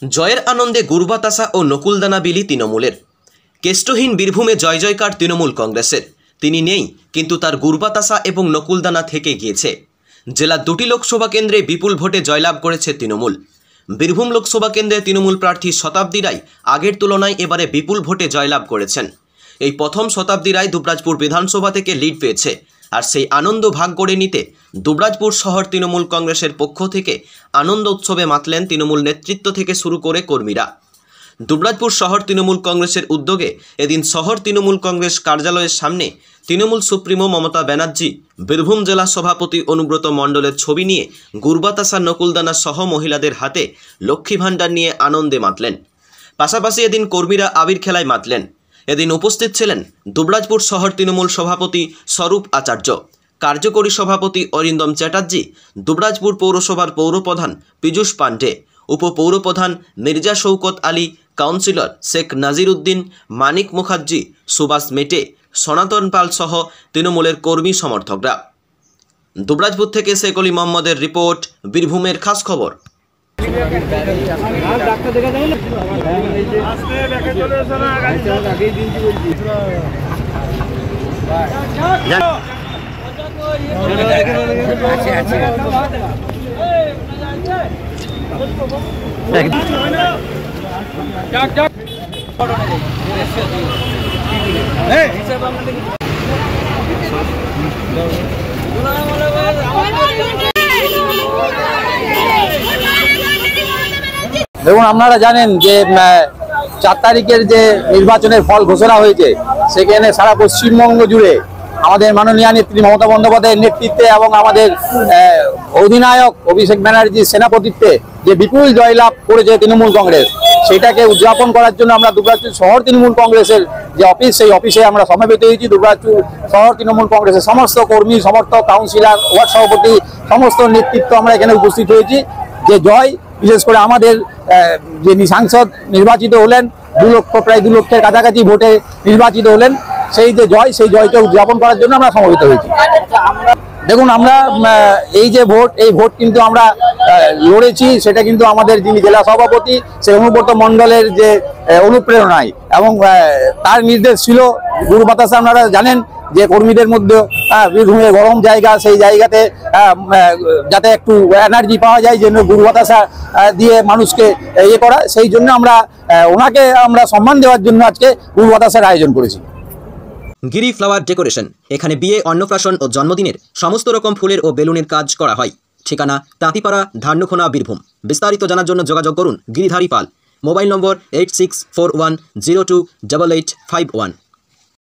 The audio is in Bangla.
জয়ের আনন্দে গুড় বাতাসা ও নকুলদানা বিলি তৃণমূলের। কেষ্টহীন বীরভূমে জয় জয়কার তৃণমূল কংগ্রেসের। তিনি নেই, কিন্তু তার গুড় বাতাসা এবং নকুলদানা থেকে গিয়েছে। জেলার দুটি লোকসভা কেন্দ্রে বিপুল ভোটে জয়লাভ করেছে তৃণমূল। বীরভূম লোকসভা কেন্দ্রে তৃণমূল প্রার্থী শতাব্দী রায় আগের তুলনায় এবারে বিপুল ভোটে জয়লাভ করেছেন। এই প্রথম শতাব্দী রায় দুবরাজপুর বিধানসভা থেকে লিড পেয়েছে। আর সেই আনন্দ ভাগ করে নিতে দুবরাজপুর শহর তৃণমূল কংগ্রেসের পক্ষ থেকে আনন্দ উৎসবে মাতলেন তৃণমূল নেতৃত্ব থেকে শুরু করে কর্মীরা। দুবরাজপুর শহর তৃণমূল কংগ্রেসের উদ্যোগে এদিন শহর তৃণমূল কংগ্রেস কার্যালয়ের সামনে তৃণমূল সুপ্রিমো মমতা ব্যানার্জি, বীরভূম জেলা সভাপতি অনুব্রত মণ্ডলের ছবি নিয়ে গুড় বাতাসা নকুলদানা সহ মহিলাদের হাতে লক্ষ্মী ভাণ্ডার নিয়ে আনন্দে মাতলেন। পাশাপাশি এদিন কর্মীরা আবির খেলায় মাতলেন। এদিন উপস্থিত ছিলেন দুবরাজপুর শহর তৃণমূল সভাপতি স্বরূপ আচার্য, কার্যকরী সভাপতি অরিন্দম চ্যাটার্জি, দুবরাজপুর পৌরসভার পৌরপ্রধান পীযূষ পাণ্ডে, উপপৌরপ্রধান মির্জা শৌকত আলী, কাউন্সিলর শেখ নাজির উদ্দিন, মানিক মুখার্জি, সুভাষ মেটে, সনাতন পাল সহ তৃণমূলের কর্মী সমর্থকরা। দুবরাজপুর থেকে শেখ অলি মোহাম্মদের রিপোর্ট, বীরভূমের খাস খবর। দেখুন, আপনারা জানেন যে 4 তারিখের যে নির্বাচনের ফল ঘোষণা হয়েছে, সেখানে সারা পশ্চিমবঙ্গ জুড়ে আমাদের মাননীয় নেত্রী মমতা বন্দ্যোপাধ্যায়ের নেতৃত্বে এবং আমাদের অধিনায়ক অভিষেক ব্যানার্জির সেনাপতিত্বে যে বিপুল জয়লাভ করেছে তৃণমূল কংগ্রেস, সেটাকে উদযাপন করার জন্য আমরা দুবরাজপুর শহর তৃণমূল কংগ্রেসের যে অফিস, সেই অফিসে আমরা সমবেত হয়েছি। দুবরাজপুর শহর তৃণমূল কংগ্রেসের সমস্ত কর্মী, সমর্থক, কাউন্সিলর, ওয়ার্ড সভাপতি, সমস্ত নেতৃত্ব আমরা এখানে উপস্থিত হয়েছি। যে জয়, বিশেষ করে আমাদের যিনি সাংসদ নির্বাচিত হলেন, প্রায় 2 লক্ষের কাছাকাছি ভোটে নির্বাচিত হলেন, সেই যে জয়, সেই জয়কে উদযাপন করার জন্য আমরা সমবেত হয়েছি। দেখুন, আমরা এই যে ভোট, এই ভোট কিন্তু আমরা লড়েছি, সেটা কিন্তু আমাদের যিনি জেলা সভাপতি সেই অনুব্রত মণ্ডলের যে অনুপ্রেরণায় এবং তার নির্দেশ ছিল গুড় বাতাসা। আপনারা জানেন যে কর্মীদের মধ্যে বীরভূমে গরম জায়গা, সেই জায়গাতে যাতে একটু এনার্জি পাওয়া যায়, যেন গুড় বাতাসা দিয়ে মানুষকে ইয়ে করা, সেই জন্য আমরা ওনাকে সম্মান দেওয়ার জন্য আজকে গুড় বাতাসার আয়োজন করেছি। গিরি ফ্লাওয়ার ডেকোরেশন, এখানে বিয়ে, অন্নপ্রাশন ও জন্মদিনের সমস্ত রকম ফুলের ও বেলুনের কাজ করা হয়। ঠিকানা তাঁতিপাড়া, ধান্যখোনা, বীরভূম। বিস্তারিত জানার জন্য যোগাযোগ করুন গিরিধারী পাল। মোবাইল নম্বর 8641028851।